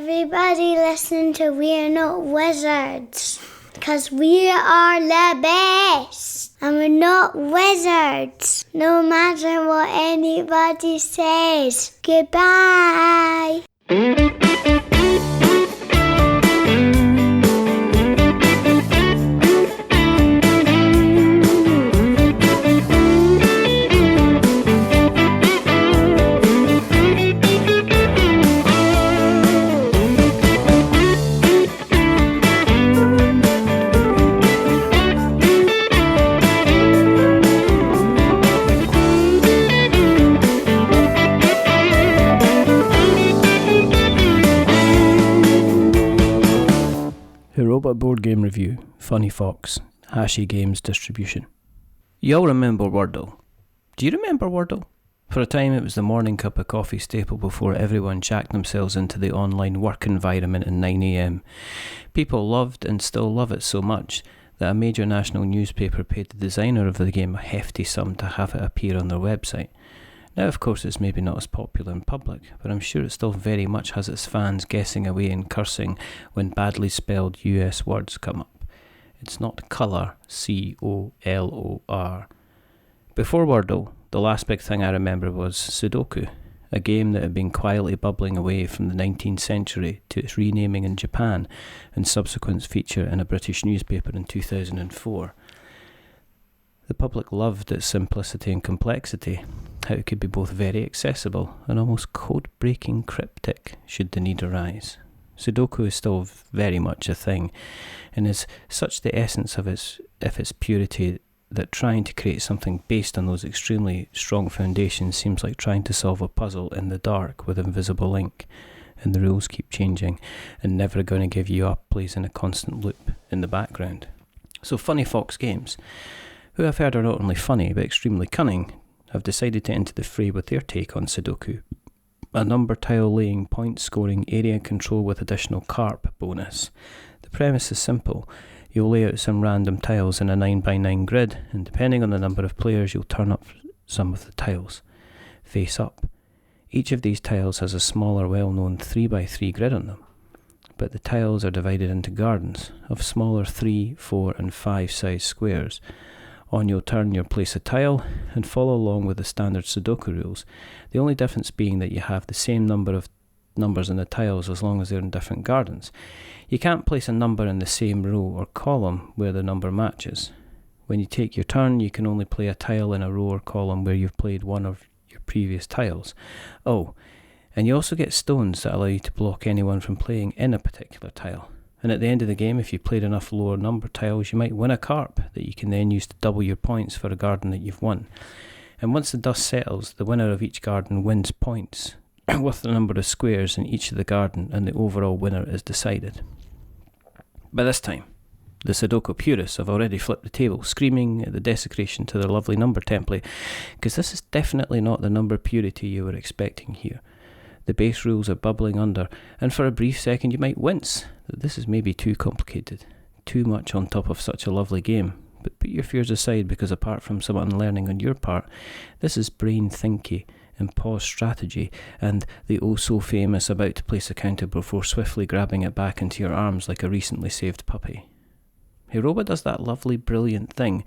Everybody listen to We're Not Wizards, because we are the best, and we're not wizards, no matter what anybody says. Goodbye. HIROBA Board Game Review, Funny Fox, Hashi Games Distribution. You all remember Wordle. Do you remember Wordle? For a time it was the morning cup of coffee staple before everyone jacked themselves into the online work environment at 9 a.m. People loved and still love it so much that a major national newspaper paid the designer of the game a hefty sum to have it appear on their website. Now, of course, it's maybe not as popular in public, but I'm sure it still very much has its fans guessing away and cursing when badly spelled US words come up. It's not colour, C-O-L-O-R. Before Wordle, the last big thing I remember was Sudoku, a game that had been quietly bubbling away from the 19th century to its renaming in Japan and subsequent feature in a British newspaper in 2004. The public loved its simplicity and complexity, how it could be both very accessible and almost code-breaking cryptic should the need arise. Sudoku is still very much a thing, and is such the essence of its purity that trying to create something based on those extremely strong foundations seems like trying to solve a puzzle in the dark with invisible ink, and the rules keep changing, and Never Gonna Give You Up plays in a constant loop in the background. So Funny Fox Games, who I've heard are not only funny but extremely cunning, have decided to enter the fray with their take on Sudoku, a number tile laying, point scoring, area control with additional carp bonus. The premise is simple. You'll lay out some random tiles in a 9x9 grid, and depending on the number of players you'll turn up some of the tiles. Face up. Each of these tiles has a smaller well-known 3x3 grid on them, but the tiles are divided into gardens of smaller 3, 4 and 5 size squares. On your turn, you'll place a tile and follow along with the standard Sudoku rules, the only difference being that you have the same number of numbers in the tiles as long as they're in different gardens. You can't place a number in the same row or column where the number matches. When you take your turn, you can only play a tile in a row or column where you've played one of your previous tiles. Oh, and you also get stones that allow you to block anyone from playing in a particular tile. And at the end of the game, if you played enough lower number tiles, you might win a carp that you can then use to double your points for a garden that you've won. And once the dust settles, the winner of each garden wins points with the number of squares in each of the garden, and the overall winner is decided. By this time, the Sudoku purists have already flipped the table, screaming at the desecration to their lovely number template, because this is definitely not the number purity you were expecting here. The base rules are bubbling under, and for a brief second you might wince that this is maybe too complicated, too much on top of such a lovely game. But put your fears aside, because apart from some unlearning on your part, this is brain thinky and pause strategy, and the oh-so-famous about to place a counter before swiftly grabbing it back into your arms like a recently saved puppy. HIROBA does that lovely, brilliant thing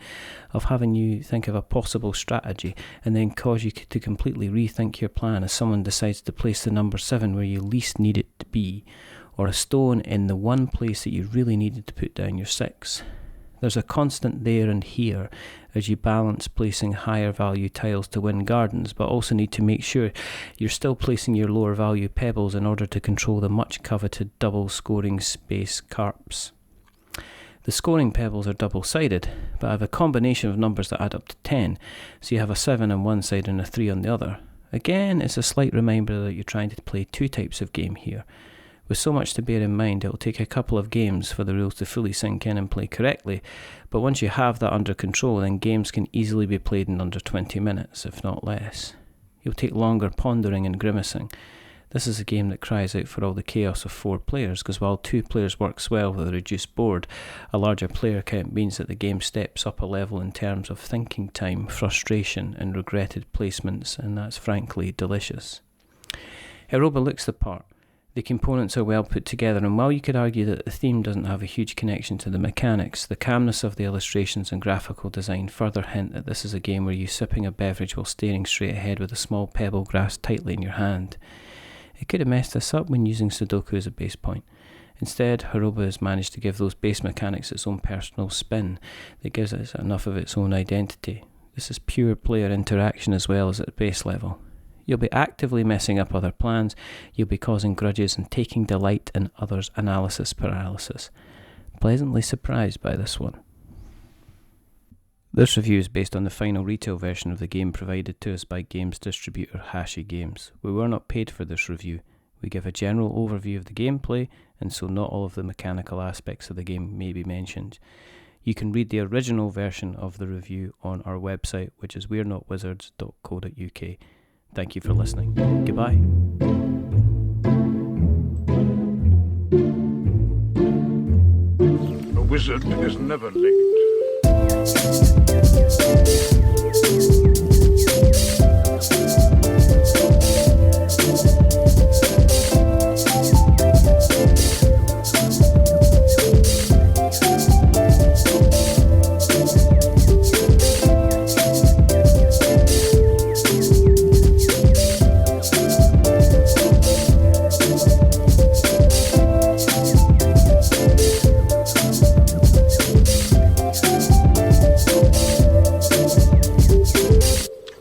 of having you think of a possible strategy and then cause you to completely rethink your plan as someone decides to place the number 7 where you least need it to be, or a stone in the one place that you really needed to put down your 6. There's a constant there and here as you balance placing higher value tiles to win gardens, but also need to make sure you're still placing your lower value pebbles in order to control the much coveted double scoring space carps. The scoring pebbles are double-sided, but have a combination of numbers that add up to 10, so you have a 7 on one side and a 3 on the other. Again, it's a slight reminder that you're trying to play two types of game here. With so much to bear in mind, it will take a couple of games for the rules to fully sink in and play correctly, but once you have that under control, then games can easily be played in under 20 minutes, if not less. You'll take longer pondering and grimacing. This is a game that cries out for all the chaos of 4 players, because while 2 players works well with a reduced board, a larger player count means that the game steps up a level in terms of thinking time, frustration and regretted placements, and that's frankly delicious. HIROBA looks the part. The components are well put together, and while you could argue that the theme doesn't have a huge connection to the mechanics, the calmness of the illustrations and graphical design further hint that this is a game where you're sipping a beverage while staring straight ahead with a small pebble grasped tightly in your hand. It could have messed this up when using Sudoku as a base point. Instead, HIROBA has managed to give those base mechanics its own personal spin that gives it enough of its own identity. This is pure player interaction as well as at base level. You'll be actively messing up other plans, you'll be causing grudges and taking delight in others' analysis paralysis. Pleasantly surprised by this one. This review is based on the final retail version of the game provided to us by games distributor Hachette Games. We were not paid for this review. We give a general overview of the gameplay, and so not all of the mechanical aspects of the game may be mentioned. You can read the original version of the review on our website, which is we'renotwizards.co.uk. Thank you for listening. Goodbye. A wizard is never late.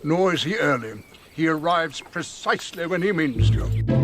Nor is he early. He arrives precisely when he means to.